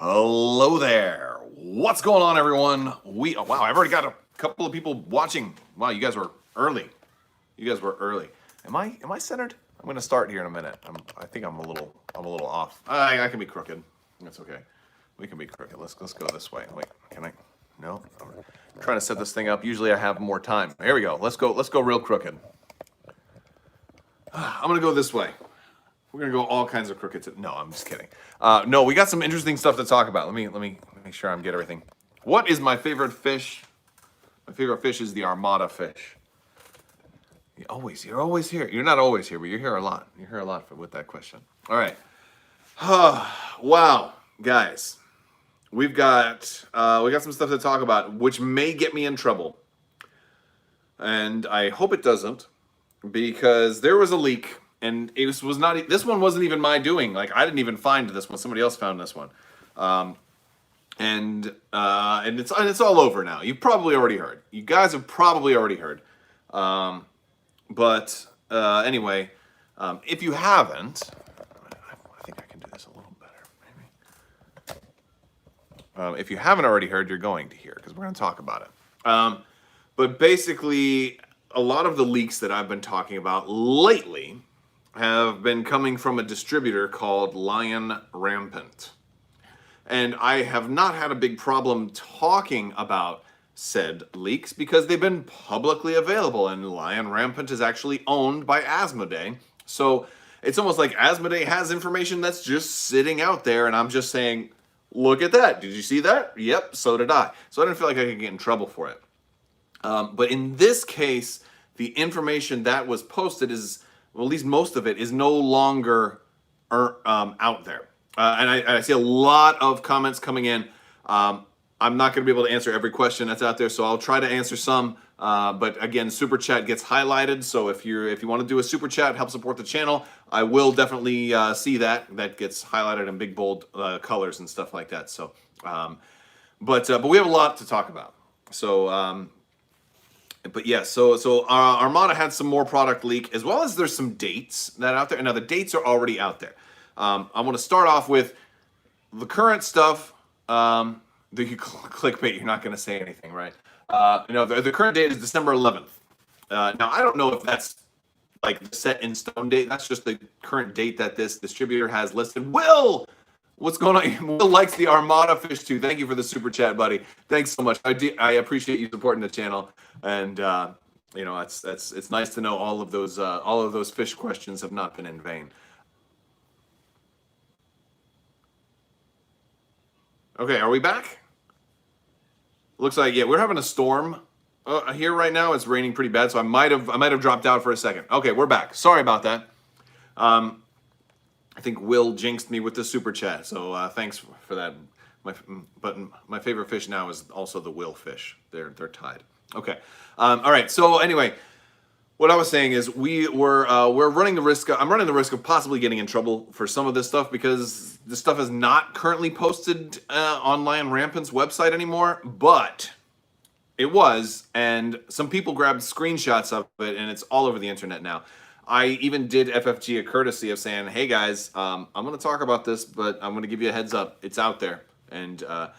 Hello there. What's going on, everyone? Wow, I've already got a couple of people watching. Wow, you guys were early. Am I centered? I'm gonna start here in a minute. I think I'm a little off. I can be crooked. That's okay. We can be crooked. Let's go this way. Wait, can I? No. I'm trying to set this thing up. Usually I have more time. Here we go. Let's go real crooked. I'm gonna go this way. We're gonna go all kinds of crooked. No, I'm just kidding. No, we got some interesting stuff to talk about. Let me make sure I'm get everything. What is my favorite fish? My favorite fish is the Armada fish. You're always here. You're not always here, but you're here a lot. You're here a lot with that question. All right. Wow, guys, we got some stuff to talk about, which may get me in trouble, and I hope it doesn't, because there was a leak. And this one wasn't even my doing. Like, I didn't even find this one. Somebody else found this one. And it's all over now. You've probably already heard. You guys have probably already heard. Anyway, if you haven't, I think I can do this a little better, maybe. If you haven't already heard, you're going to hear, because we're going to talk about it. But basically, a lot of the leaks that I've been talking about lately have been coming from a distributor called Lion Rampant. And I have not had a big problem talking about said leaks because they've been publicly available, and Lion Rampant is actually owned by Asmodee. So it's almost like Asmodee has information that's just sitting out there, and I'm just saying, look at that. Did you see that? Yep, so did I. So I didn't feel like I could get in trouble for it. But in this case, the information that was posted is, well, at least most of it is no longer out there. And I see a lot of comments coming in. I'm not going to be able to answer every question that's out there, so I'll try to answer some. But again, Super Chat gets highlighted, so if you want to do a Super Chat, help support the channel, I will definitely see that. That gets highlighted in big, bold colors and stuff like that. So, but we have a lot to talk about. So, but yeah, so Armada had some more product leak, as well as there's some dates that are out there. And now the dates are already out there. I want to start off with the current stuff. The clickbait, you're not going to say anything, right? The current date is December 11th. Now, I don't know if that's like the set in stone date. That's just the current date that this distributor has listed. Will! What's going on? Will likes the Armada fish too. Thank you for the super chat, buddy. Thanks so much. I appreciate you supporting the channel, and it's nice to know all of those fish questions have not been in vain. Okay, are we back? Looks like, yeah, we're having a storm here right now. It's raining pretty bad, so I might have dropped out for a second. Okay, we're back. Sorry about that. I think Will jinxed me with the super chat, so thanks for that. But my favorite fish now is also the Will fish. They're tied. Okay. All right. So anyway, what I was saying is we're running the risk. I'm running the risk of possibly getting in trouble for some of this stuff because this stuff is not currently posted on Lion Rampant's website anymore, but it was, and some people grabbed screenshots of it, and it's all over the internet now. I even did FFG a courtesy of saying, hey guys, I'm going to talk about this, but I'm going to give you a heads up. It's out there. And, and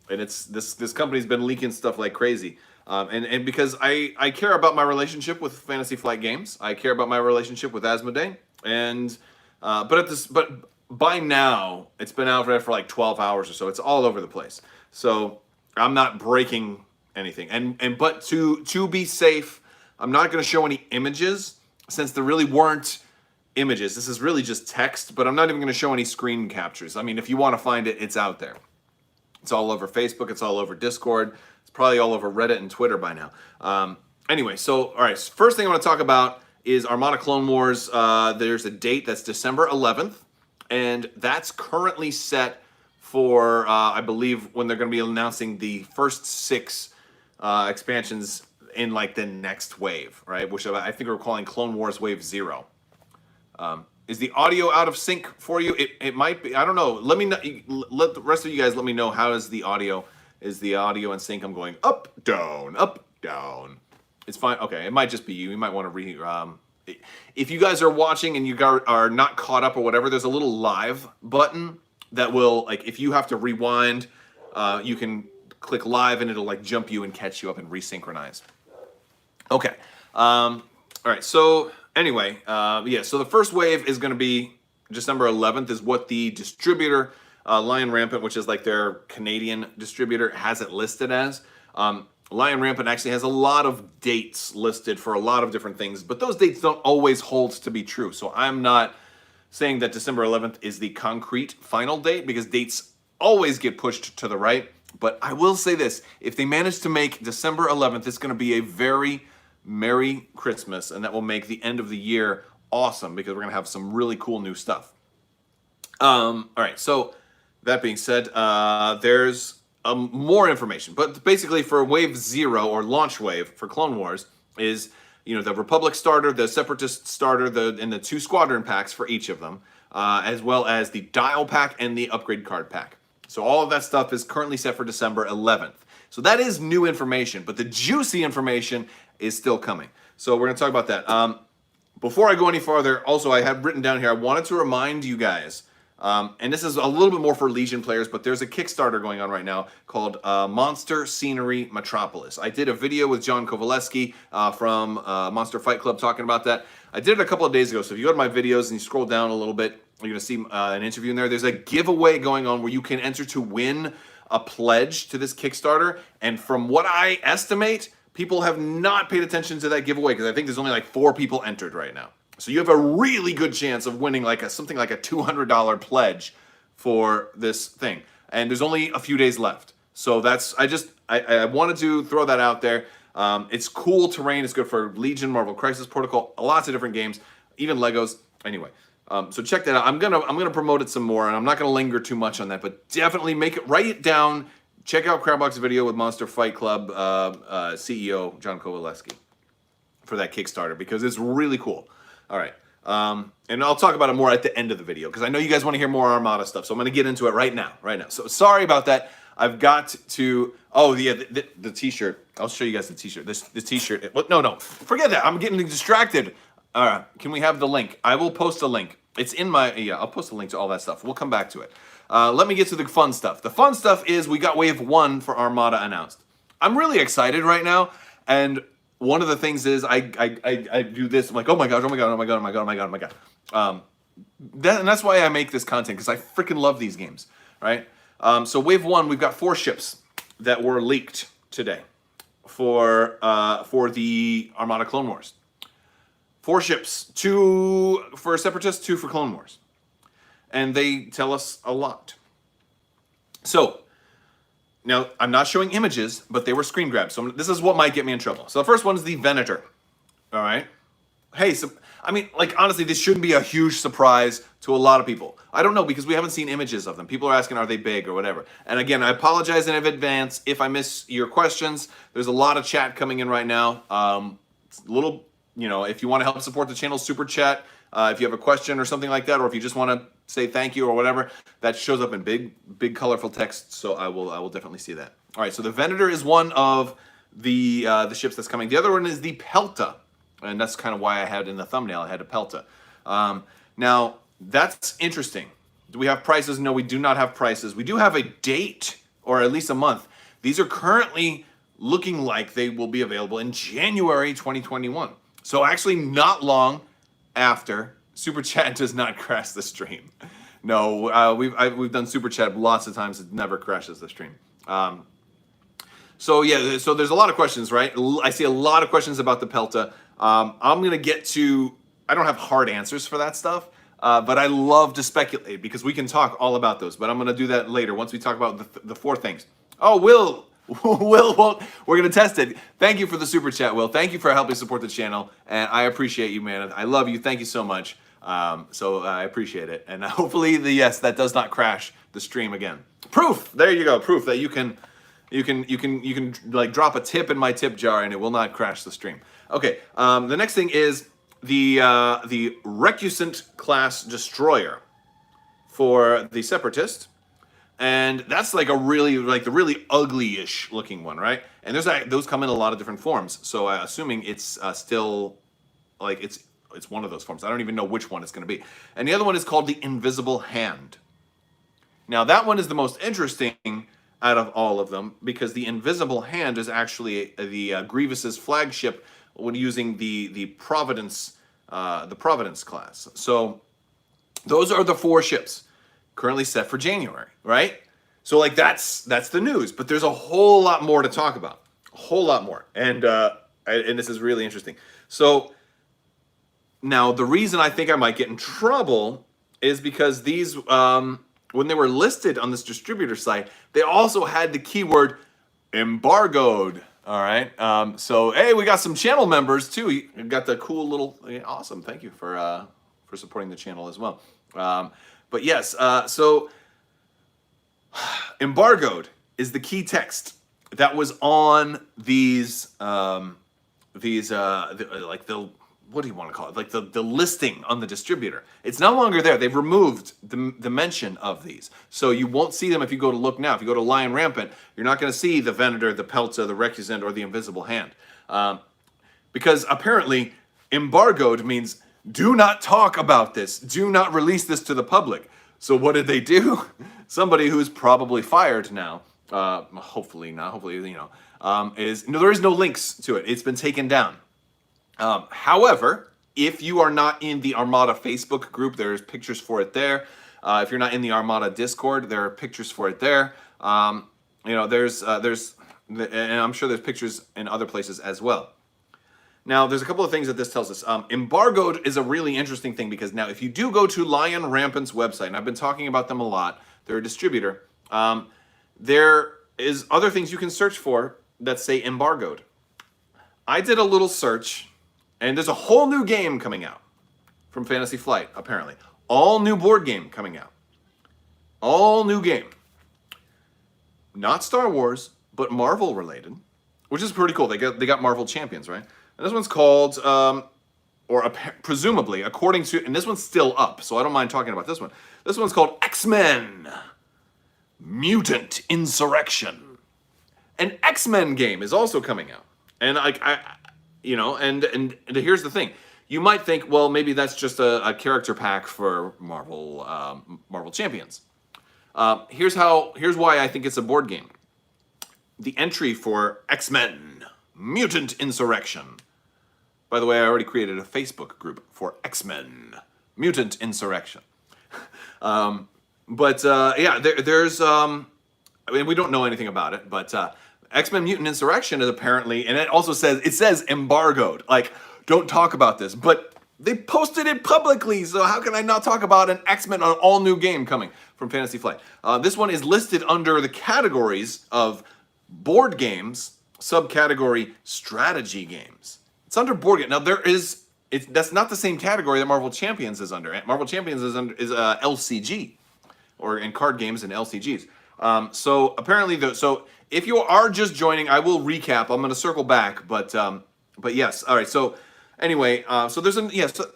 it's this company's been leaking stuff like crazy. And because I care about my relationship with Fantasy Flight Games. I care about my relationship with Asmodee. And, but by now, it's been out there for like 12 hours or so. It's all over the place. So I'm not breaking anything. But to be safe, I'm not going to show any images, since there really weren't images. This is really just text, but I'm not even going to show any screen captures. I mean, if you want to find it, it's out there. It's all over Facebook. It's all over Discord. It's probably all over Reddit and Twitter by now. Anyway, so, all right, first thing I want to talk about is Armada Clone Wars. There's a date that's December 11th, and that's currently set for, I believe, when they're going to be announcing the first 6 expansions in like the next wave, right? Which I think we're calling Clone Wars Wave 0. Is the audio out of sync for you? It might be. I don't know. Let me know. Let the rest of you guys let me know how is the audio. Is the audio in sync? I'm going up, down, up, down. It's fine. Okay, it might just be you. You might want to if you guys are watching and you are not caught up or whatever, there's a little live button that will, like, if you have to rewind, you can click live and it'll like jump you and catch you up and resynchronize. Okay. All right. So anyway, yeah. So the first wave is going to be December 11th, is what the distributor, Lion Rampant, which is like their Canadian distributor, has it listed as. Lion Rampant actually has a lot of dates listed for a lot of different things, but those dates don't always hold to be true. So I'm not saying that December 11th is the concrete final date, because dates always get pushed to the right. But I will say this, if they manage to make December 11th, it's going to be a very Merry Christmas, and that will make the end of the year awesome, because we're going to have some really cool new stuff. All right, so that being said, there's more information. But basically for Wave 0, or Launch Wave for Clone Wars, is, you know, the Republic starter, the Separatist starter, and the 2 Squadron packs for each of them, as well as the Dial Pack and the Upgrade Card Pack. So all of that stuff is currently set for December 11th. So that is new information, but the juicy information is still coming. So we're going to talk about that. Before I go any farther, also I have written down here, I wanted to remind you guys, and this is a little bit more for Legion players, but there's a Kickstarter going on right now called Monster Scenery Metropolis. I did a video with John Kowaleski from Monster Fight Club talking about that. I did it a couple of days ago, so if you go to my videos and you scroll down a little bit, you're going to see an interview in there. There's a giveaway going on where you can enter to win a pledge to this Kickstarter, and from what I estimate, people have not paid attention to that giveaway, because I think there's only like 4 people entered right now. So you have a really good chance of winning like something like a $200 pledge for this thing, and there's only a few days left. So that's, I wanted to throw that out there. It's cool terrain. It's good for Legion, Marvel Crisis Protocol, lots of different games, even Legos. Anyway, so check that out. I'm gonna promote it some more, and I'm not gonna linger too much on that, but definitely write it down. Check out Crabbok's video with Monster Fight Club CEO John Kowaleski for that Kickstarter, because it's really cool. All right, and I'll talk about it more at the end of the video, because I know you guys want to hear more Armada stuff, so I'm going to get into it right now. So sorry about that. I've got to. Oh yeah, the T-shirt. I'll show you guys the T-shirt. This T-shirt. No, forget that. I'm getting distracted. All right, can we have the link? I will post a link. It's in my, yeah, I'll post a link to all that stuff. We'll come back to it. Let me get to the fun stuff. The fun stuff is we got Wave 1 for Armada announced. I'm really excited right now, and one of the things is I do this. I'm like, oh my gosh, oh my god, oh my god, oh my god, oh my god, oh my god. And that's why I make this content, because I freaking love these games, right? So Wave 1, we've got 4 ships that were leaked today for the Armada Clone Wars. 4 ships, 2 for Separatists, 2 for Clone Wars. And they tell us a lot. So, now, I'm not showing images, but they were screen grabs. So this is what might get me in trouble. So the first one is the Venator. All right? Hey, so, I mean, like, honestly, this shouldn't be a huge surprise to a lot of people. I don't know, because we haven't seen images of them. People are asking, are they big or whatever? And again, I apologize in advance if I miss your questions. There's a lot of chat coming in right now. Little, you know, if you want to help support the channel, super chat. If you have a question or something like that, or if you just want to say thank you or whatever, that shows up in big colorful text. So I will definitely see that. All right, so the Venator is one of the ships that's coming. The other one is the Pelta, and that's kind of why I had in the thumbnail, I had a Pelta. Now, that's interesting. Do we have prices? No, we do not have prices. We do have a date, or at least a month. These are currently looking like they will be available in January 2021. So actually not long after Super Chat does not crash the stream. No, we've done Super Chat lots of times. It never crashes the stream. So yeah, so there's a lot of questions, right? I see a lot of questions about the Pelta. I'm going to get to, I don't have hard answers for that stuff, but I love to speculate, because we can talk all about those. But I'm going to do that later once we talk about the 4 things. Oh, Will, we're going to test it. Thank you for the Super Chat, Will. Thank you for helping support the channel, and I appreciate you, man. I love you. Thank you so much. So I appreciate it, and hopefully yes, that does not crash the stream again. Proof. There you go. Proof that you can like drop a tip in my tip jar and it will not crash the stream. Okay. The next thing is the Recusant class destroyer for the Separatist. And that's like the really ugly-ish looking one, right? And those come in a lot of different forms. So assuming it's still like it's one of those forms. I don't even know which one it's going to be. And the other one is called the Invisible Hand. Now that one is the most interesting out of all of them because the Invisible Hand is actually the Grievous's flagship when using the Providence class. So those are the 4 ships currently set for January, right? So like that's the news, but there's a whole lot more to talk about, a whole lot more, and this is really interesting. So now the reason I think I might get in trouble is because these when they were listed on this distributor site, they also had the keyword embargoed. All right. So hey, we got some channel members too. You got the cool little awesome. Thank you for supporting the channel as well. But yes, so embargoed is the key text that was on these like the, what do you want to call it? Like the listing on the distributor. It's no longer there. They've removed the mention of these. So you won't see them if you go to look now. If you go to Lion Rampant, you're not going to see the Venator, the Pelta, the Recusant, or the Invisible Hand. Because apparently embargoed means do not talk about this. Do not release this to the public. So what did they do? Somebody who's probably fired now, hopefully not, hopefully, there is no links to it. It's been taken down. However, if you are not in the Armada Facebook group, there's pictures for it there. If you're not in the Armada Discord, there are pictures for it there. There's and I'm sure there's pictures in other places as well. Now, there's a couple of things that this tells us. Embargoed is a really interesting thing because now if you do go to Lion Rampant's website, and I've been talking about them a lot, they're a distributor, there is other things you can search for that say embargoed. I did a little search, and there's a whole new game coming out from Fantasy Flight, apparently. All new board game coming out. All new game. Not Star Wars, but Marvel related, which is pretty cool. They got Marvel Champions, right? And this one's called, presumably, according to, and this one's still up, so I don't mind talking about this one. This one's called X-Men Mutant Insurrection. An X-Men game is also coming out. And and here's the thing. You might think, well, maybe that's just a character pack for Marvel Champions. Here's why I think it's a board game. The entry for X-Men Mutant Insurrection. By the way, I already created a Facebook group for X-Men Mutant Insurrection. There's we don't know anything about it, but X-Men Mutant Insurrection is apparently, and it says embargoed. Like, don't talk about this, but they posted it publicly, so how can I not talk about an X-Men, an all-new game coming from Fantasy Flight? This one is listed under the categories of board games, subcategory strategy games. It's under board game. Now that's not the same category that Marvel Champions is under. Marvel Champions is LCG, or in card games and LCGs. So apparently, so if you are just joining, I will recap. I'm going to circle back, but yes. All right. So anyway, so there's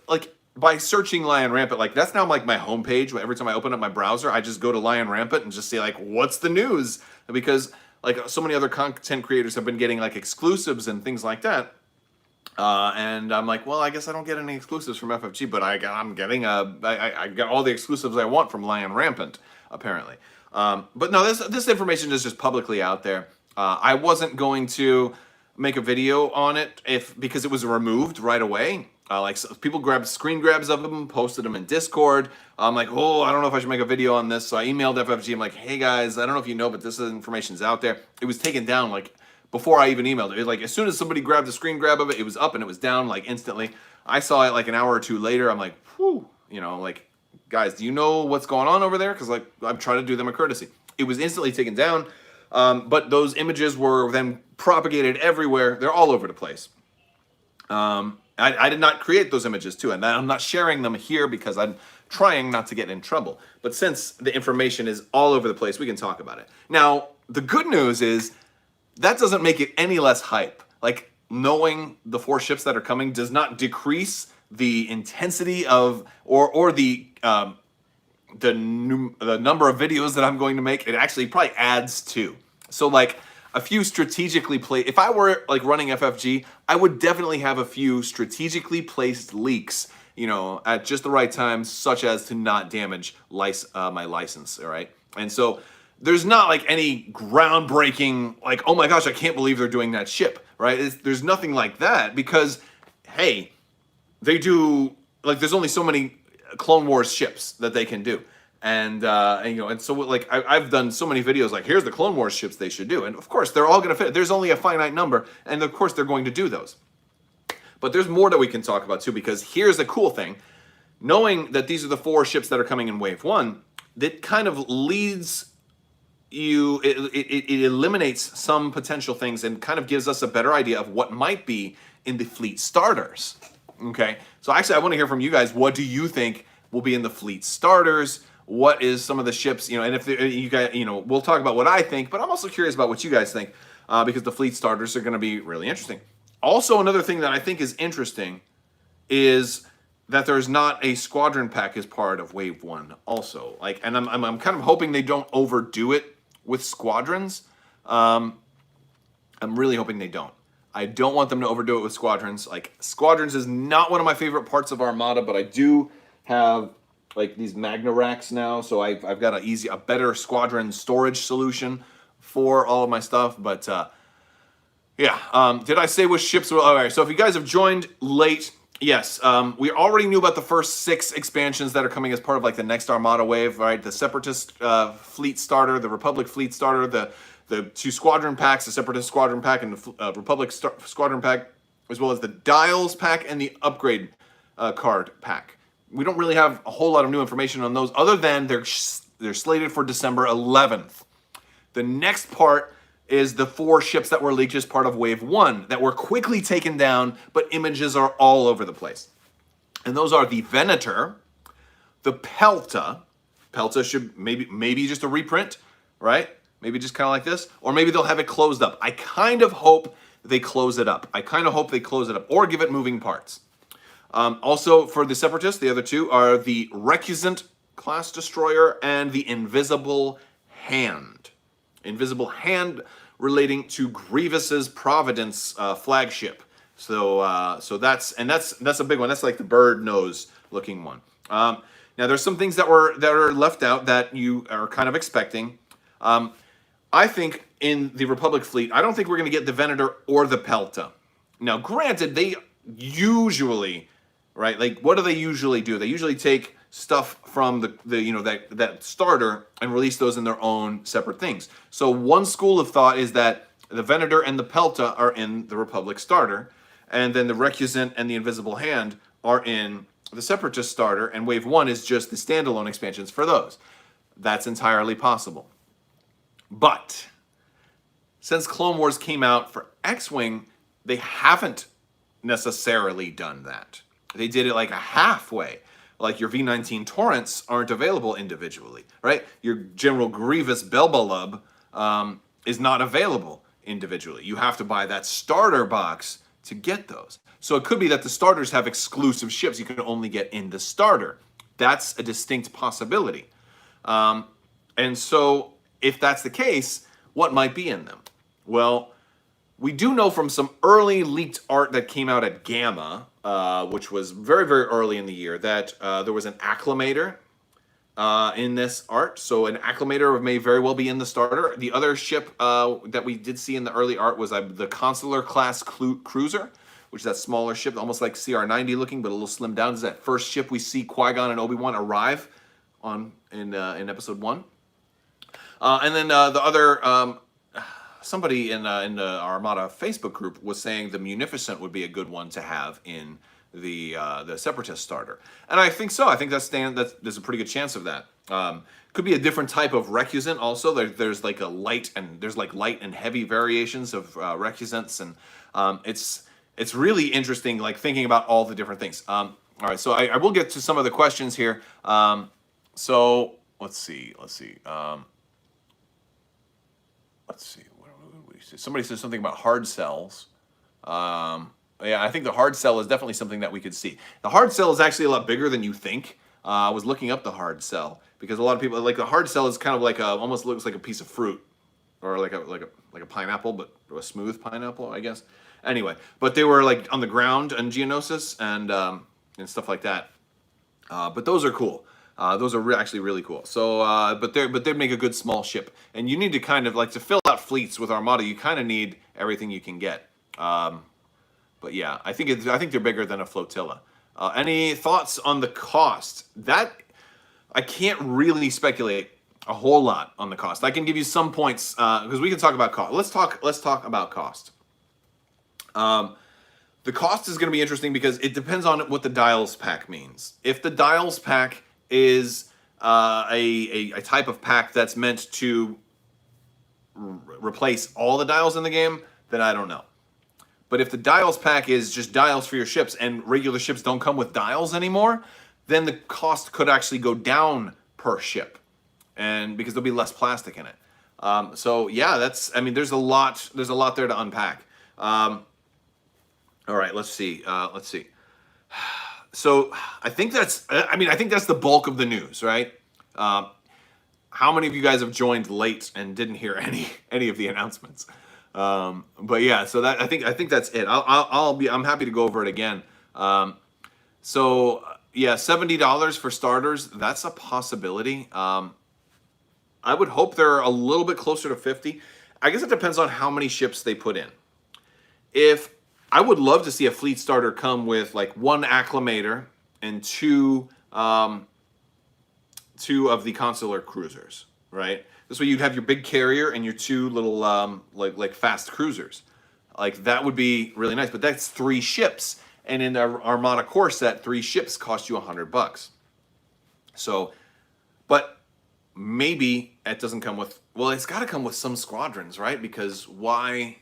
like by searching Lion Rampant, like that's now like my homepage. Every time I open up my browser, I just go to Lion Rampant and just say like, what's the news? Because like so many other content creators have been getting like exclusives and things like that. And I'm like, well, I guess I don't get any exclusives from FFG, but I got all the exclusives I want from Lion Rampant, apparently. But no, this information is just publicly out there. I wasn't going to make a video on it because it was removed right away. People grabbed screen grabs of them, posted them in Discord. I'm like, oh, I don't know if I should make a video on this. So I emailed FFG. I'm like, hey guys, I don't know if you know, but this information's out there. It was taken down like before I even emailed it. Like as soon as somebody grabbed a screen grab of it, it was up and it was down like instantly. I saw it like an hour or two later. I'm like, whew, like, guys, do you know what's going on over there? Because like I'm trying to do them a courtesy. It was instantly taken down, but those images were then propagated everywhere. They're all over the place. I did not create those images too, and I'm not sharing them here because I'm trying not to get in trouble. But since the information is all over the place, we can talk about it. Now, the good news is that doesn't make it any less hype. Like, knowing the 4 ships that are coming does not decrease the intensity of or the number of videos that I'm going to make. It actually probably adds to. So like a few strategically placed, if I were like running FFG, I would definitely have a few strategically placed leaks at just the right time, such as to not damage my license, all right? And so there's not like any groundbreaking, like, oh my gosh, I can't believe they're doing that ship, right? There's nothing like that because, hey, they do, like, there's only so many Clone Wars ships that they can do. And so like I've done so many videos like, here's the Clone Wars ships they should do. And of course, they're all going to fit. There's only a finite number. And of course, they're going to do those. But there's more that we can talk about too, because here's the cool thing. Knowing that these are the 4 ships that are coming in Wave 1, that kind of leads you, it eliminates some potential things and kind of gives us a better idea of what might be in the fleet starters. Okay, so actually I want to hear from you guys. What do you think will be in the fleet starters? What is some of the ships, and if you guys, we'll talk about what I think, but I'm also curious about what you guys think, because the fleet starters are going to be really interesting. Also, another thing that I think is interesting is that there's not a squadron pack as part of Wave 1 also. Like, and I'm kind of hoping they don't overdo it with squadrons. I'm really hoping they don't. I don't want them to overdo it with squadrons. Like, squadrons is not one of my favorite parts of Armada, but I do have like these Magna racks now, so I've got a better squadron storage solution for all of my stuff. But yeah, did I say which ships were? All right, so if you guys have joined late, yes, we already knew about the first 6 expansions that are coming as part of like the next Armada wave, right? The Separatist fleet starter, the Republic fleet starter, the 2 squadron packs, the Separatist squadron pack and the Republic squadron pack, as well as the Dials pack and the upgrade card pack. We don't really have a whole lot of new information on those, other than they're slated for December 11th. The next part is the 4 ships that were leaked as part of Wave 1 that were quickly taken down, but images are all over the place. And those are the Venator, the Pelta. Pelta should maybe just a reprint, right? Maybe just kind of like this, or maybe they'll have it closed up. I kind of hope they close it up. Or give it moving parts. Also, for the Separatists, the other 2 are the Recusant class destroyer and the Invisible Hand. Invisible Hand relating to Grievous's Providence flagship. So that's a big one. That's like the bird nose looking one. Now there's some things that are left out that you are kind of expecting. I think in the Republic fleet, I don't think we're going to get the Venator or the Pelta. Now, granted, they usually, right? Like, what do they usually do? They usually take stuff from that starter and release those in their own separate things. So one school of thought is that the Venator and the Pelta are in the Republic starter, and then the Recusant and the Invisible Hand are in the Separatist starter, and Wave 1 is just the standalone expansions for those. That's entirely possible. But since Clone Wars came out for X-Wing, they haven't necessarily done that. They did it like a halfway. Like your V19 Torrents aren't available individually, right? Your General Grievous Belbalub is not available individually. You have to buy that starter box to get those. So it could be that the starters have exclusive ships you can only get in the starter. That's a distinct possibility. And so if that's the case, what might be in them? Well, we do know from some early leaked art that came out at Gamma, which was very, very early in the year, that there was an Acclamator in this art. So an Acclamator may very well be in the starter. The other ship that we did see in the early art was the Consular class cruiser, which is that smaller ship, almost like CR-90 looking, but a little slimmed down. This is that first ship we see Qui-Gon and Obi-Wan arrive on in Episode 1. And then the other, somebody in the Armada Facebook group was saying the Munificent would be a good one to have in the Separatist starter. And I think so. I think there's a pretty good chance of that. Could be a different type of Recusant also. There's like a light and heavy variations of Recusants, and it's really interesting, like thinking about all the different things. All right, so I will get to some of the questions here. So let's see. Somebody says something about hard cells. Yeah, I think the hard cell is definitely something that we could see. The hard cell is actually a lot bigger than you think. I was looking up the hard cell because a lot of people like the hard cell is kind of like almost looks like a piece of fruit, or like a pineapple, but a smooth pineapple, I guess. Anyway, but they were like on the ground in Geonosis, and and stuff like that. But those are cool. Those are actually really cool. So, but they make a good small ship, and you need to kind of like to fill out fleets with Armada. You kind of need everything you can get. But yeah, I think they're bigger than a flotilla. Any thoughts on the cost? That I can't really speculate a whole lot on the cost. I can give you some points because we can talk about cost. Let's talk about cost. The cost is going to be interesting because it depends on what the dials pack means. If the dials pack is a type of pack that's meant to replace all the dials in the game, then I don't know. But if the dials pack is just dials for your ships and regular ships don't come with dials anymore, then the cost could actually go down per ship, and because there'll be less plastic in it. So yeah, there's a lot there to unpack. All right, let's see. So I think that's the bulk of the news, right? How many of you guys have joined late and didn't hear any of the announcements? But yeah, so that I think that's it. I'm happy to go over it again. So yeah, $70 for starters. That's a possibility. I would hope they're a little bit closer to 50. I guess it depends on how many ships they put in. If I would love to see a fleet starter come with like 1 acclimator and 2 of the consular cruisers, right? This way you'd have your big carrier and your 2 little like fast cruisers. Like that would be really nice, but that's 3 ships. And in the Armada core set, 3 ships cost you $100. So, but maybe it doesn't come with, well, it's got to come with some squadrons, right? Because why?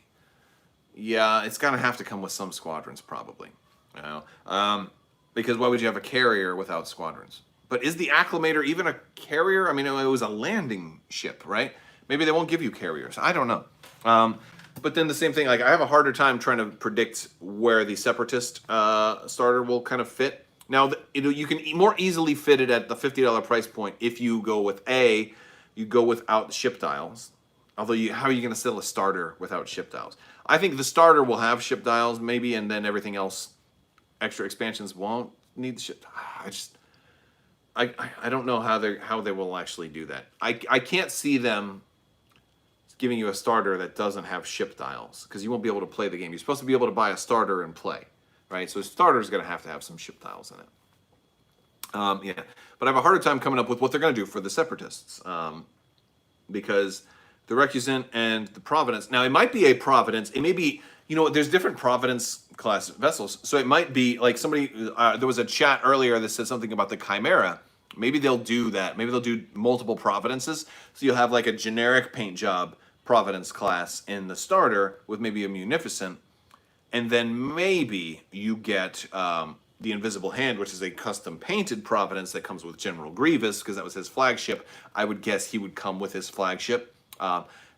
Yeah, it's gonna have to come with some squadrons probably. You know? Because why would you have a carrier without squadrons? But is the acclimator even a carrier? I mean, it was a landing ship, right? Maybe they won't give you carriers. I don't know. But then the same thing, like I have a harder time trying to predict where the Separatist starter will kind of fit. Now, you can more easily fit it at the $50 price point if you go with you go without ship dials. Although, how are you going to sell a starter without ship dials? I think the starter will have ship dials maybe, and then everything else, extra expansions won't need the ship. I don't know how they will actually do that. I can't see them giving you a starter that doesn't have ship dials because you won't be able to play the game. You're supposed to be able to buy a starter and play, right? So a starter is going to have some ship dials in it. Yeah, but I have a harder time coming up with what they're going to do for the Separatists because the Recusant and the Providence. Now, it might be a Providence. It may be, there's different Providence class vessels. So it might be like somebody, there was a chat earlier that said something about the Chimera. Maybe they'll do that. Maybe they'll do multiple Providences. So you'll have like a generic paint job Providence class in the starter with maybe a Munificent. And then maybe you get the Invisible Hand, which is a custom painted Providence that comes with General Grievous because that was his flagship. I would guess he would come with his flagship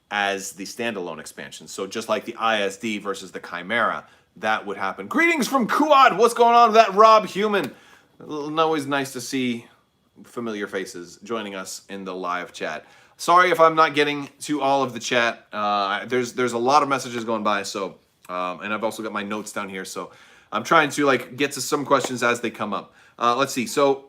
as the standalone expansion. So just like the ISD versus the Chimera, that would happen. Greetings from Kuad. What's going on with that Rob Human? Always nice to see familiar faces joining us in the live chat. Sorry if I'm not getting to all of the chat. There's a lot of messages going by, so and I've also got my notes down here, so I'm trying to get to some questions as they come up. Let's see. So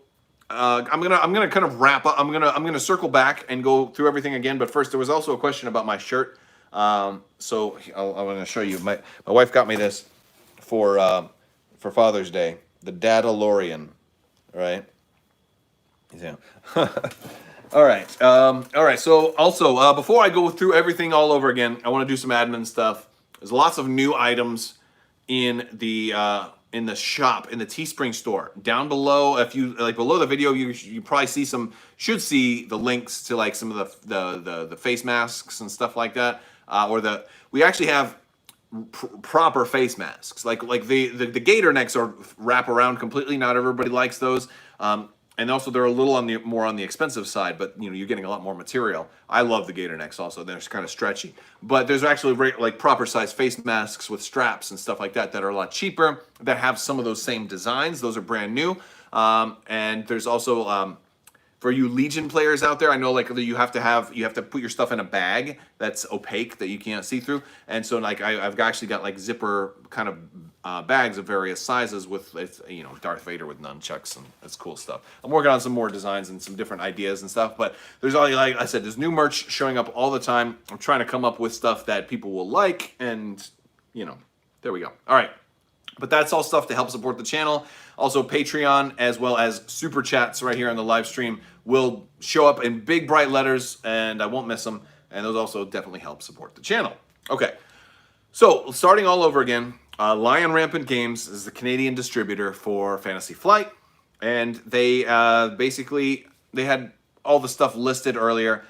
I'm gonna kind of wrap up. I'm gonna circle back and go through everything again. But first, there was also a question about my shirt. So I'm gonna show you. My wife got me this for Father's Day. The Dadalorian, right? Yeah. All right. So also, before I go through everything all over again, I want to do some admin stuff. There's lots of new items in the shop, in the Teespring store. Down below, if you below the video, you probably should see the links to some of the face masks and stuff like that. We actually have proper face masks. Like the gator necks are wrap around completely. Not everybody likes those. And also they're a little more on the expensive side, but you're getting a lot more material. I love the gator necks also. They're kind of stretchy. But there's actually proper size face masks with straps and stuff like that are a lot cheaper, that have some of those same designs. Those are brand new. And there's also For you Legion players out there, I know like you have to put your stuff in a bag that's opaque that you can't see through, and so like I've actually got like zipper kind of bags of various sizes with Darth Vader with nunchucks, and that's cool stuff. I'm working on some more designs and some different ideas and stuff, but there's all, like I said, there's new merch showing up all the time. I'm trying to come up with stuff that people will like, and there we go. All right. But that's all stuff to help support the channel. Also, Patreon, as well as Super Chats right here on the live stream, will show up in big, bright letters, and I won't miss them. And those also definitely help support the channel. Okay, so starting all over again, Lion Rampant Games is the Canadian distributor for Fantasy Flight. And they they had all the stuff listed earlier.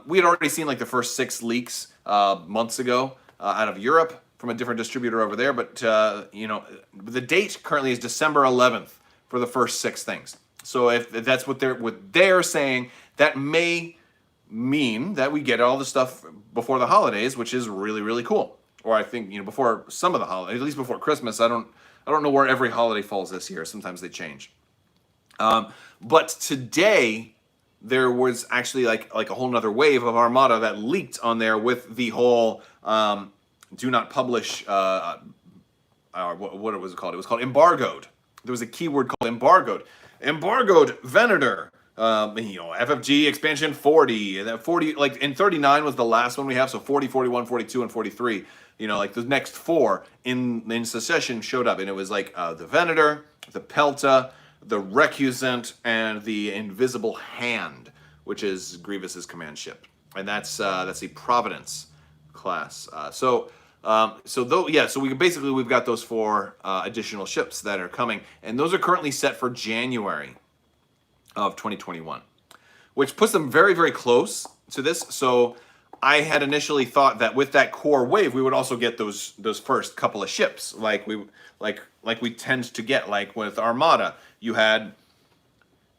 We had already seen like the first 6 leaks months ago out of Europe, from a different distributor over there, but the date currently is December 11th for the first 6 things. So if that's what they're saying, that may mean that we get all the stuff before the holidays, which is really, really cool. Or I think before some of the holidays, at least before Christmas. I don't know where every holiday falls this year. Sometimes they change. But today there was actually like a whole nother wave of Armada that leaked on there with the whole do not publish, what was it called? It was called Embargoed. There was a keyword called Embargoed. Embargoed Venator, FFG expansion 40. And then 40, like in 39 was the last one we have, so 40, 41, 42, and 43. Like the next 4 in succession showed up, and it was like the Venator, the Pelta, the Recusant, and the Invisible Hand, which is Grievous's command ship. And that's the Providence class. So we've got those 4 additional ships that are coming, and those are currently set for January of 2021, which puts them very, very close to this. So I had initially thought that with that core wave, we would also get those first couple of ships, like we tend to get, like with Armada. You had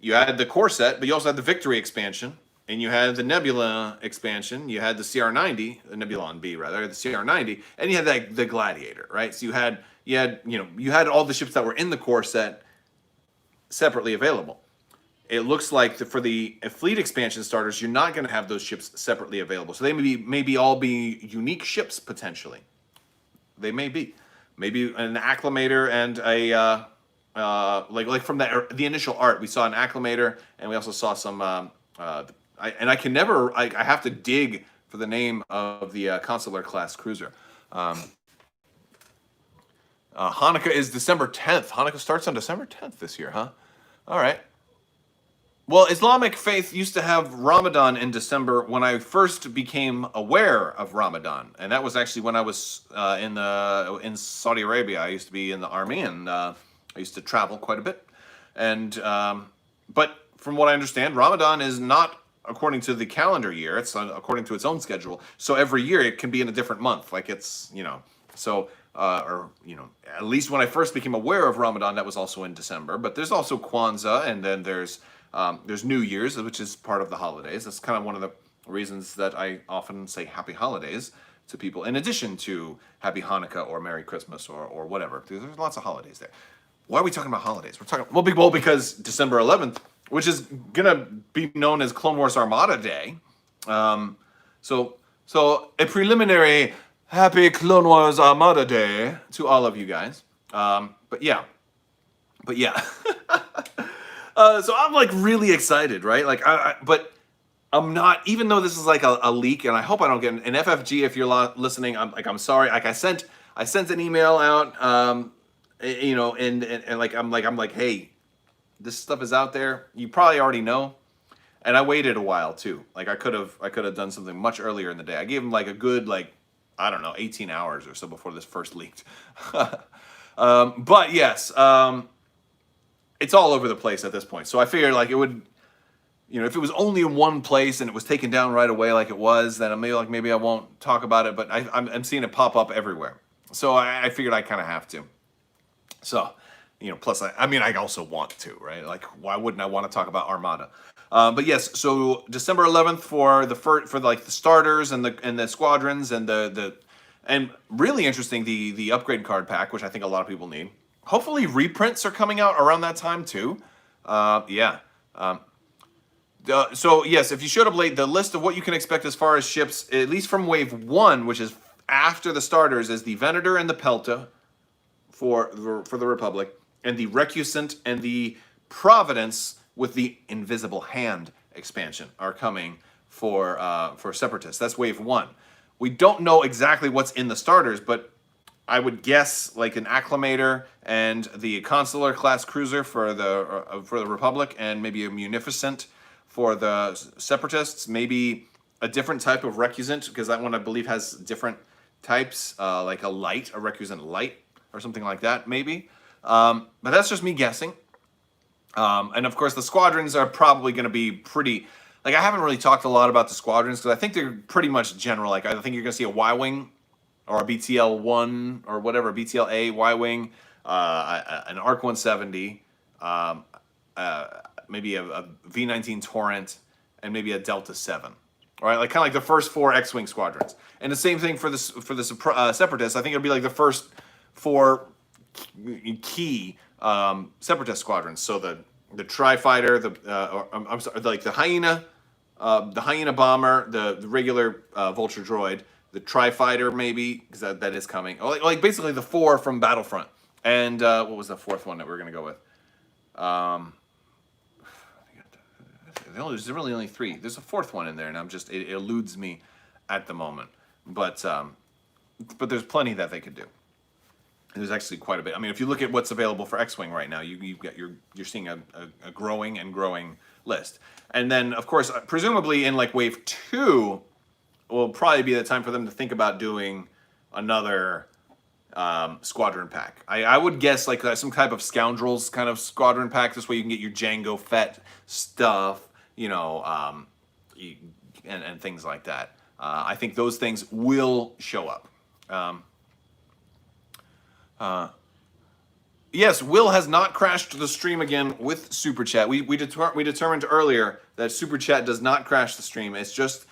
the core set, but you also had the Victory expansion. And you had the Nebula expansion, you had the CR90, the Nebulon B rather, the CR90, and you had the Gladiator, right? So you had all the ships that were in the core set separately available. It looks like for the fleet expansion starters, you're not going to have those ships separately available. So they maybe all be unique ships potentially. They may be, maybe an Acclamator and a like from the initial art, we saw an Acclamator, and we also saw some. I have to dig for the name of the Consular class cruiser. Hanukkah is December 10th. Hanukkah starts on December 10th this year, huh? All right. Well, Islamic faith used to have Ramadan in December when I first became aware of Ramadan, and that was actually when I was in Saudi Arabia. I used to be in the army, and I used to travel quite a bit. And but from what I understand, Ramadan is not according to the calendar year. It's according to its own schedule. So every year it can be in a different month. Like it's, at least when I first became aware of Ramadan, that was also in December. But there's also Kwanzaa, and then there's New Year's, which is part of the holidays. That's kind of one of the reasons that I often say Happy Holidays to people, in addition to Happy Hanukkah or Merry Christmas or whatever. There's lots of holidays there. Why are we talking about holidays? We're talking because December 11th, which is gonna be known as Clone Wars Armada Day. So a preliminary Happy Clone Wars Armada Day to all of you guys. But yeah. So I'm like really excited, right? Like, but I'm not. Even though this is like a leak, and I hope I don't get an FFG. If you're listening, I'm sorry. Like I sent an email out, and like I'm like, hey, this stuff is out there. You probably already know. And I waited a while too. Like I could have done something much earlier in the day. I gave him like a good 18 hours or so before this first leaked. But yes, it's all over the place at this point. So I figured like it would, if it was only in one place and it was taken down right away like it was, then maybe I won't talk about it. But I'm seeing it pop up everywhere. So I figured I kind of have to. So, plus I also want to, right? Like why wouldn't I want to talk about Armada? But yes, so December 11th for the starters and the squadrons and really interesting the upgrade card pack, which I think a lot of people need. Hopefully reprints are coming out around that time too. So yes, if you showed up late, the list of what you can expect as far as ships, at least from Wave 1, which is after the starters, is the Venator and the Pelta for the Republic, and the Recusant and the Providence with the Invisible Hand expansion are coming for Separatists. That's Wave 1. We don't know exactly what's in the starters, but I would guess like an Acclamator and the Consular class cruiser for the Republic, and maybe a Munificent for the Separatists. Maybe a different type of Recusant, because that one I believe has different types, like a Recusant light or something like that, maybe. But that's just me guessing. And of course, the squadrons are probably going to be pretty. Like, I haven't really talked a lot about the squadrons because I think they're pretty much general. Like, I think you're going to see a Y-wing or a BTL-1 or whatever, BTL-A, Y-wing, an ARC 170, maybe a V-19 Torrent, and maybe a Delta 7. All right, like kind of like the first 4 X-wing squadrons. And the same thing for the Separatists. I think it'll be like the first 4 key Separatist squadrons. So the Tri-Fighter, I'm sorry, like the Hyena bomber, the regular Vulture droid, the Tri-Fighter maybe, because that is coming. Like basically the 4 from Battlefront. And what was the 4th one that we were going to go with? There's really only 3. There's a 4th one in there, and it eludes me at the moment. But there's plenty that they could do. There's actually quite a bit. I mean, if you look at what's available for X-wing right now, you're seeing a growing and growing list. And then, of course, presumably in like Wave 2, will probably be the time for them to think about doing another squadron pack. I would guess like some type of Scoundrels kind of squadron pack. This way you can get your Jango Fett stuff, and things like that. I think those things will show up. Yes, Will has not crashed the stream again with Super Chat. We determined earlier that Super Chat does not crash the stream. It's just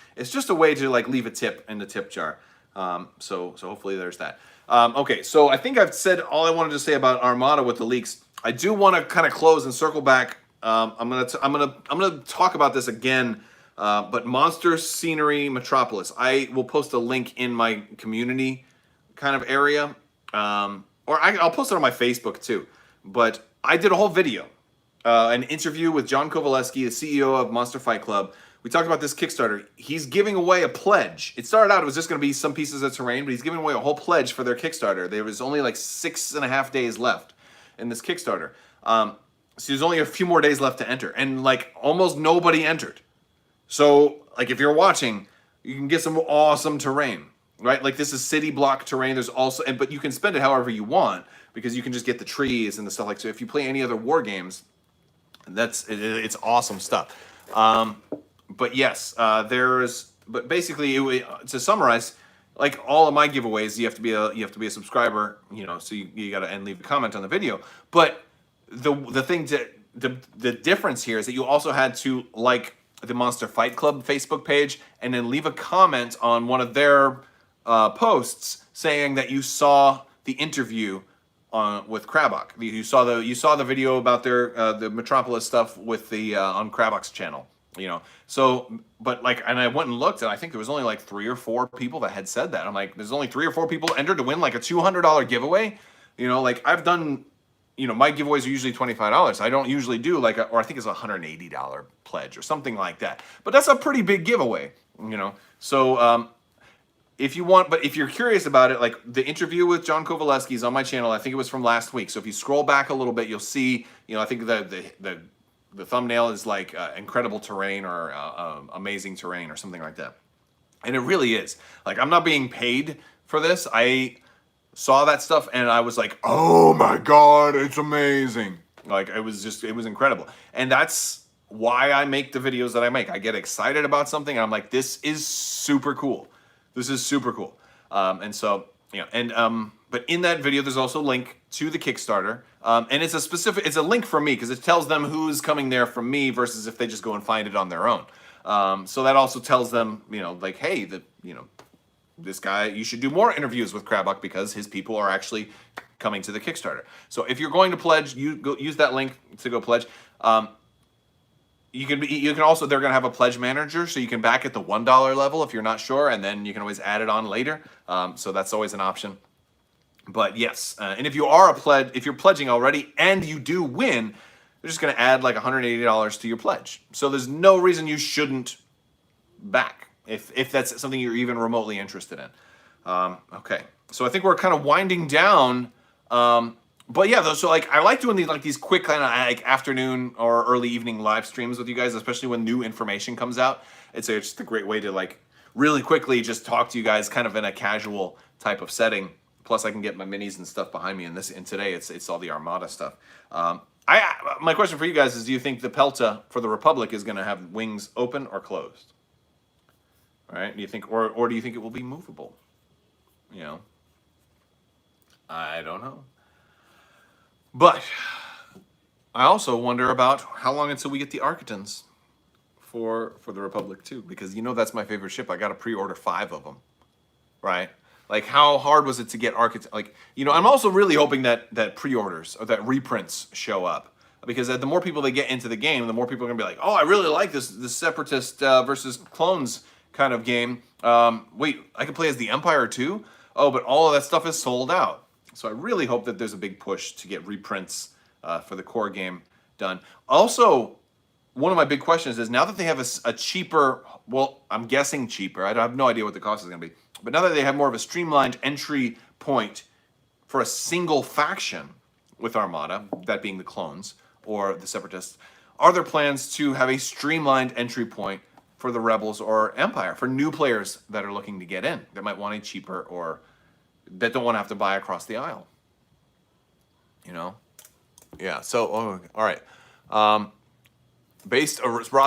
a way to like leave a tip in the tip jar. So hopefully there's that. Okay, so I think I've said all I wanted to say about Armada with the leaks. I do want to kind of close and circle back. I'm gonna talk about this again. But Monster Scenery Metropolis. I will post a link in my community kind of area. Or I'll post it on my Facebook too. But I did a whole video, an interview with John Kovaleski, the CEO of Monster Fight Club. We talked about this Kickstarter. He's giving away a pledge. It started out, it was just going to be some pieces of terrain, but he's giving away a whole pledge for their Kickstarter. There was only like 6.5 days left in this Kickstarter. So there's only a few more days left to enter. And like almost nobody entered. So like if you're watching, you can get some awesome terrain. Right, like this is city block terrain. There's also, but you can spend it however you want because you can just get the trees and the stuff like. So if you play any other war games, it's awesome stuff. But yes, but basically to summarize, like all of my giveaways, you have to be a subscriber, so you got to and leave a comment on the video. But the difference here is that you also had to like the Monster Fight Club Facebook page and then leave a comment on one of their posts saying that you saw the interview with Crabbok. You saw the video about their the Metropolis stuff with the on Crabbok's channel. So but like, and I went and looked, and I think there was only like 3 or 4 people that had said that. I'm like, there's only 3 or 4 people entered to win like a $200 giveaway. Like I've done, my giveaways are usually $25. I don't usually do or I think it's a $180 pledge or something like that. But that's a pretty big giveaway. So. If you're curious about it, like the interview with John Kovaleski is on my channel. I think it was from last week. So if you scroll back a little bit, you'll see, I think the thumbnail is like incredible terrain or amazing terrain or something like that. And it really is. Like I'm not being paid for this. I saw that stuff and I was like, oh my God, it's amazing. Like it was incredible. And that's why I make the videos that I make. I get excited about something and I'm like, this is super cool. This is super cool. And so, but in that video, there's also a link to the Kickstarter. And it's a link for me because it tells them who's coming there from me versus if they just go and find it on their own. So that also tells them, like, hey, this guy, you should do more interviews with Crabbok because his people are actually coming to the Kickstarter. So if you're going to pledge, use that link to go pledge. you can also, they're going to have a pledge manager, so you can back at the $1 level if you're not sure, and then you can always add it on later. So that's always an option. But yes, and if you're pledging already and you do win, they're just going to add like $180 to your pledge. So there's no reason you shouldn't back if that's something you're even remotely interested in. Okay, so I think we're kind of winding down. But yeah, though, so like I like doing these quick kind of like afternoon or early evening live streams with you guys, especially when new information comes out. It's just a great way to like really quickly just talk to you guys kind of in a casual type of setting. Plus, I can get my minis and stuff behind me. And today, it's all the Armada stuff. My question for you guys is: do you think the Pelta for the Republic is going to have wings open or closed? All right? Do you think, or do you think it will be movable? You know, I don't know. But I also wonder about how long until we get the Architons for the Republic too, because that's my favorite ship. I got to pre-order 5 of them, right? Like, how hard was it to get Architons? Like, I'm also really hoping that pre-orders or that reprints show up, because the more people they get into the game, the more people are gonna be like, oh, I really like this Separatist versus clones kind of game. Wait, I can play as the Empire too? Oh, but all of that stuff is sold out. So I really hope that there's a big push to get reprints for the core game done. Also, one of my big questions is, now that they have a cheaper, well, I'm guessing cheaper, I have no idea what the cost is going to be, but now that they have more of a streamlined entry point for a single faction with Armada, that being the clones or the Separatists, are there plans to have a streamlined entry point for the Rebels or Empire, for new players that are looking to get in, that might want a cheaper, or that don't want to have to buy across the aisle? Yeah, so, all right. Rob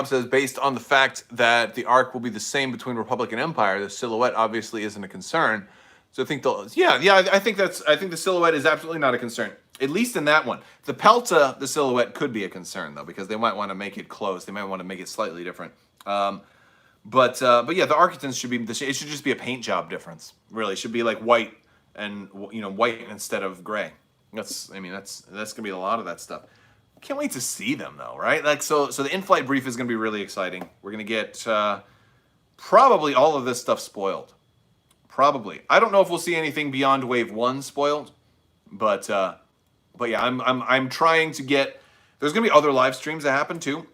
says, based on the fact that the arc will be the same between Republic and Empire, the silhouette obviously isn't a concern. So I think I think the silhouette is absolutely not a concern, at least in that one. The Pelta, the silhouette could be a concern though, because they might want to make it closed. They might want to make it slightly different. But yeah, the Architons should be it should just be a paint job difference. Really, it should be like white and white instead of gray. That's gonna be a lot of that stuff. Can't wait to see them though, right? Like so the in-flight brief is gonna be really exciting. We're gonna get probably all of this stuff spoiled. Probably. I don't know if we'll see anything beyond Wave 1 spoiled, but yeah, I'm trying to get. There's gonna be other live streams that happen too.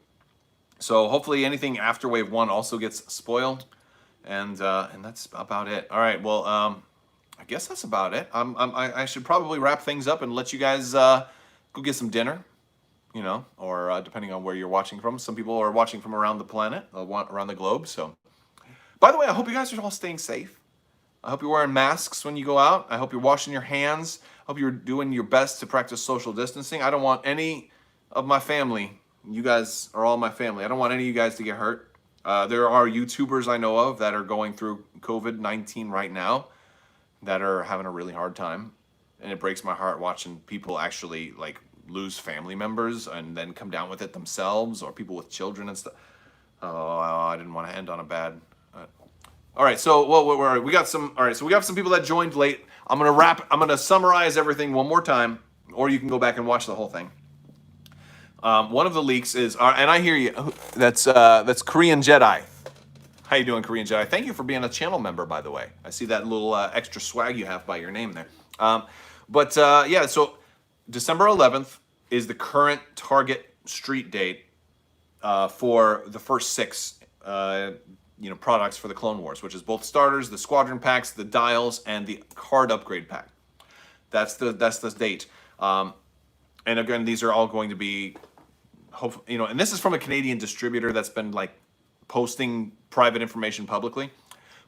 So hopefully anything after Wave 1 also gets spoiled, and that's about it. All right, well, I guess that's about it. I should probably wrap things up and let you guys go get some dinner, or depending on where you're watching from. Some people are watching from around the planet, around the globe. So, by the way, I hope you guys are all staying safe. I hope you're wearing masks when you go out. I hope you're washing your hands. I hope you're doing your best to practice social distancing. I don't want any of my family. You guys are all my family. I don't want any of you guys to get hurt. There are YouTubers I know of that are going through COVID-19 right now that are having a really hard time. And it breaks my heart watching people actually like lose family members and then come down with it themselves, or people with children and stuff. Oh, I didn't want to end on a bad. All right, so we got some. All right, so we got some people that joined late. I'm gonna summarize everything one more time, or you can go back and watch the whole thing. One of the leaks is, and I hear you. That's Korean Jedi. How you doing, Korean Jedi? Thank you for being a channel member, by the way. I see that little extra swag you have by your name there. Yeah, so December 11th is the current target street date for the first 6 products for the Clone Wars, which is both starters, the squadron packs, the dials, and the card upgrade pack. That's the date. And again, these are all going to be, and this is from a Canadian distributor that's been like posting private information publicly.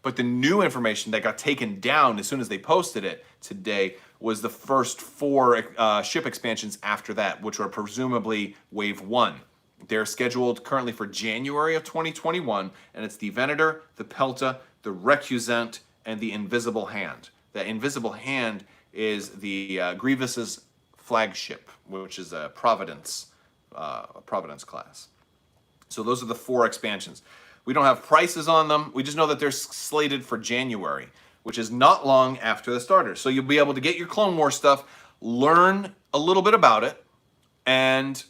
But the new information that got taken down as soon as they posted it today was the first 4 ship expansions after that, which are presumably Wave 1. They're scheduled currently for January of 2021, and it's the Venator, the Pelta, the Recusant, and the Invisible Hand. The Invisible Hand is the Grievous's flagship, which is a Providence class. So those are the 4 expansions. We don't have prices on them. We just know that they're slated for January, which is not long after the starters. So you'll be able to get your Clone Wars stuff, learn a little bit about it, and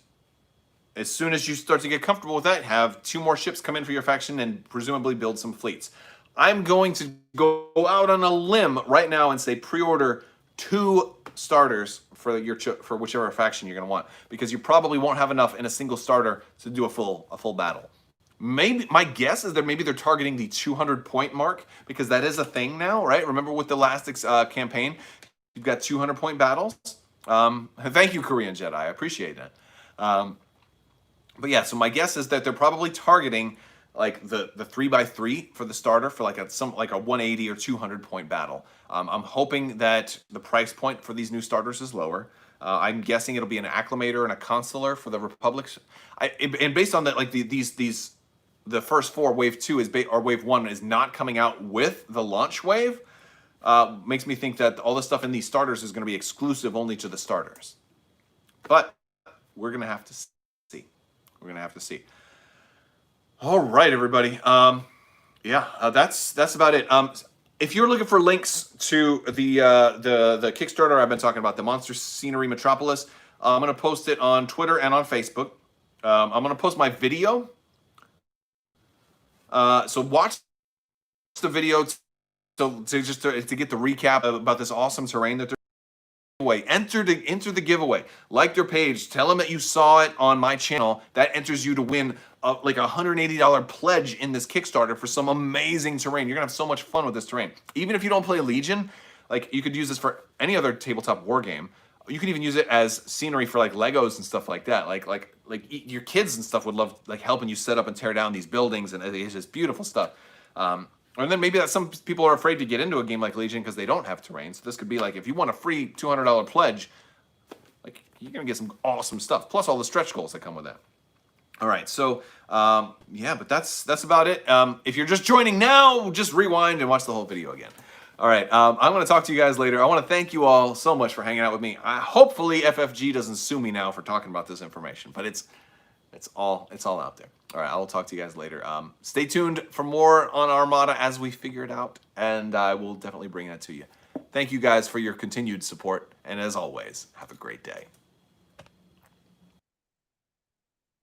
as soon as you start to get comfortable with that, have 2 more ships come in for your faction and presumably build some fleets. I'm going to go out on a limb right now and say pre-order 2 starters for for whichever faction you're going to want, because you probably won't have enough in a single starter to do a full battle. Maybe my guess is that maybe they're targeting the 200 point mark, because that is a thing now, right? Remember with the last campaign, you've got 200 point battles. Thank you, Korean Jedi. I appreciate that. But yeah, so my guess is that they're probably targeting like the 3x3 for the starter for like a 180 or 200 point battle. I'm hoping that the price point for these new starters is lower. I'm guessing it'll be an acclimator and a consular for the Republic. And based on that, like the first 4, wave 2 or wave 1 is not coming out with the launch wave. Makes me think that all the stuff in these starters is going to be exclusive only to the starters. But we're going to have to see. We're going to have to see. All right, everybody. That's about it. If you're looking for links to the Kickstarter I've been talking about, the Monster Scenery Metropolis, I'm going to post it on Twitter and on Facebook. I'm going to post my video. So watch the video to get the recap about this awesome terrain that they're away. Enter the giveaway. Like their page. Tell them that you saw it on my channel. That enters you to win like a $180 pledge in this Kickstarter for some amazing terrain. You're gonna have so much fun with this terrain. Even if you don't play Legion, like you could use this for any other tabletop war game. You could even use it as scenery for like Legos and stuff like that. Like your kids and stuff would love like helping you set up and tear down these buildings, and it's just beautiful stuff. And then maybe that some people are afraid to get into a game like Legion because they don't have terrain. So this could be like, if you want a free $200 pledge, like you're gonna get some awesome stuff, plus all the stretch goals that come with that. All right, so yeah, but that's about it. If you're just joining now, just rewind and watch the whole video again. All right, I'm going to talk to you guys later. I want to thank you all so much for hanging out with me. Hopefully FFG doesn't sue me now for talking about this information, but it's all out there. All right, I will talk to you guys later. Stay tuned for more on Armada as we figure it out, and I will definitely bring that to you. Thank you guys for your continued support, and as always, have a great day.